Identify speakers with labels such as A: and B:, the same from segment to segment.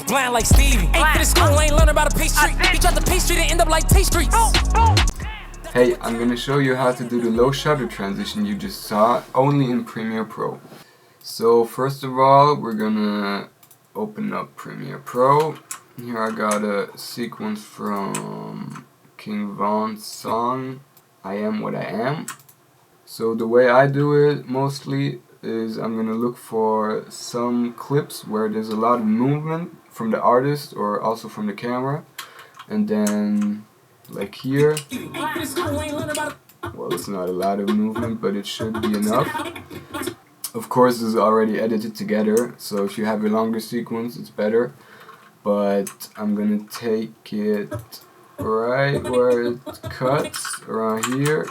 A: blind like Stevie. Ain't finished school, ain't learning about a pastry. He tried the pastry to end up like Taste Streets.
B: Hey, I'm gonna show you how to do the low shutter transition you just saw, only in Premiere Pro. So first of all, we're gonna open up Premiere Pro. Here I got a sequence from King Von's song, I Am What I Am. So the way I do it mostly is I'm gonna look for some clips where there's a lot of movement from the artist or also from the camera, and then like here, well, it's not a lot of movement, but it should be enough. Of course, this is already edited together, so if you have a longer sequence, it's better. But I'm gonna take it right where it cuts, around here,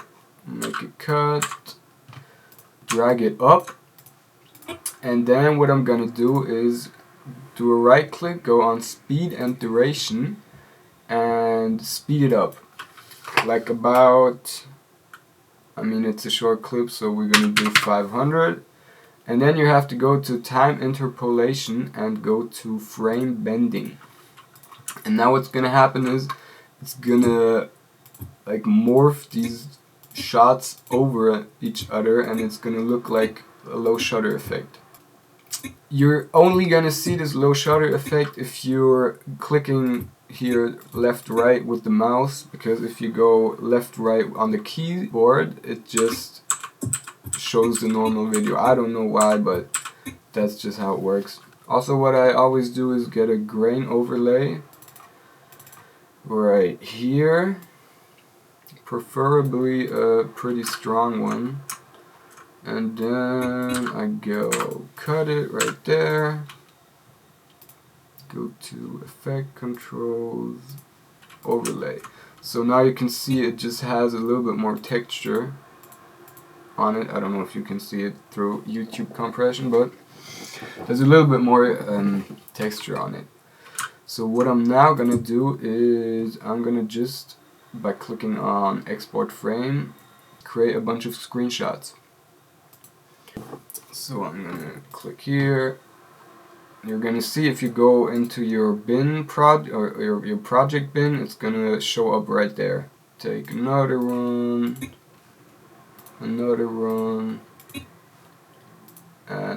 B: make it cut, drag it up, and then what I'm gonna do is do a right click, go on speed and duration, and speed it up. Like about, I mean it's a short clip, so we're gonna do 500. And then you have to go to time interpolation and go to frame bending. And now what's gonna happen is it's gonna like morph these shots over each other, and it's gonna look like a low shutter effect. You're only gonna see this low shutter effect if you're clicking here left right with the mouse, because if you go left right on the keyboard, it just shows the normal video. I don't know why, but that's just how it works. Also, what I always do is get a grain overlay right here, preferably a pretty strong one, and then I go cut it right there, go to effect controls, overlay. So now you can see it just has a little bit more texture on it. I don't know if you can see it through YouTube compression, but there's a little bit more texture on it. So what I'm now gonna do is I'm gonna just, by clicking on export frame, create a bunch of screenshots. So I'm gonna click here. You're gonna see if you go into your bin or your project bin, it's gonna show up right there. Take another one, and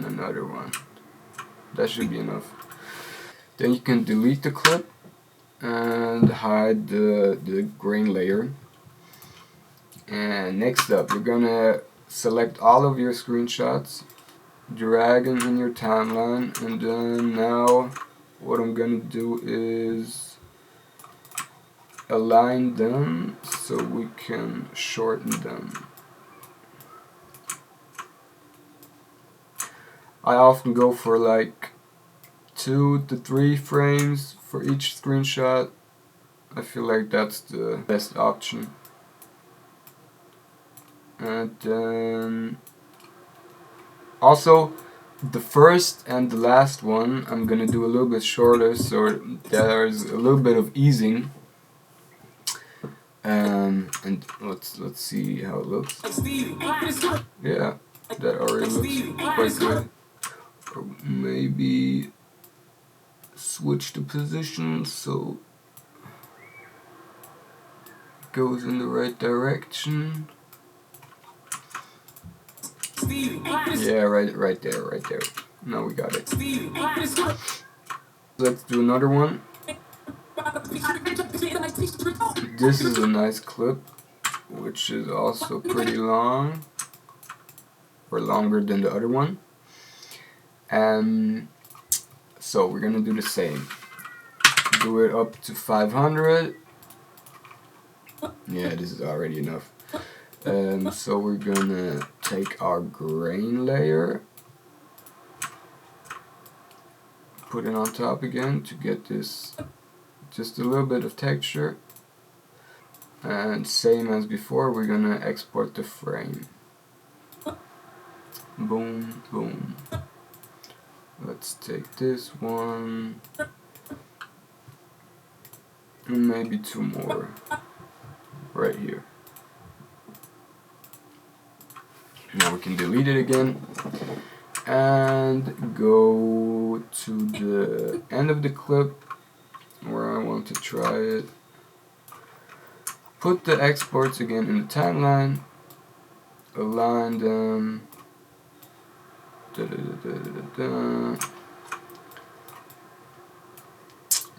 B: another one. That should be enough. Then you can delete the clip and hide the grain layer. And next up, you're gonna select all of your screenshots, drag them in your timeline, and then now what I'm gonna do is align them so we can shorten them. I often go for like 2 to 3 frames for each screenshot. I feel like that's the best option. And then also the first and the last one I'm gonna do a little bit shorter, so there's a little bit of easing. And let's see how it looks. Yeah, that already looks quite good. Or maybe switch the position so it goes in the right direction. Yeah, right there. Now we got it. Let's do another one. This is a nice clip, which is also pretty long, or longer than the other one. So we're gonna do the same. Do it up to 500. Yeah, this is already enough. So we're gonna take our grain layer, put it on top again to get this just a little bit of texture, and same as before, we're gonna export the frame. Boom, boom. Let's take this one and maybe 2 more right here. Now we can delete it again and go go to the end of the clip where I want to try it. Put the exports again in the timeline. Align them.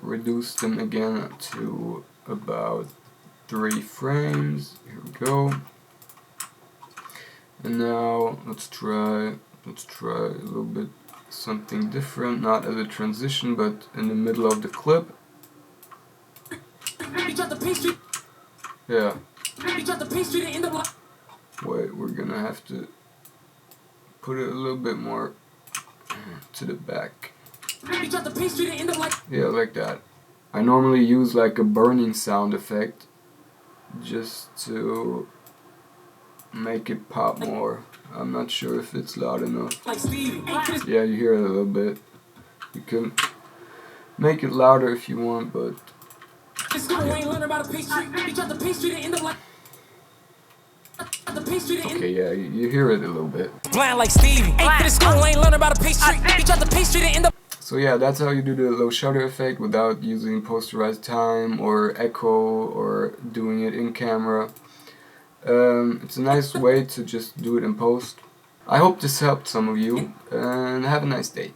B: Reduce them again to about 3 frames. Here we go. And now let's try a little bit something different, not as a transition but in the middle of the clip. Yeah. Wait, we're gonna have to put it a little bit more to the back. Yeah, like that. I normally use like a burning sound effect just to make it pop more. I'm not sure if it's loud enough. Yeah, you hear it a little bit. You can make it louder if you want, but okay, yeah, you hear it a little bit.
A: Blind like Stevie. Ain't for the school, ain't learn about a pastry. He tried the pastry to end up.
B: So yeah, that's how you do the low shutter effect without using posterized time or echo or doing it in camera. It's a nice way to just do it in post. I hope this helped some of you, and have a nice day.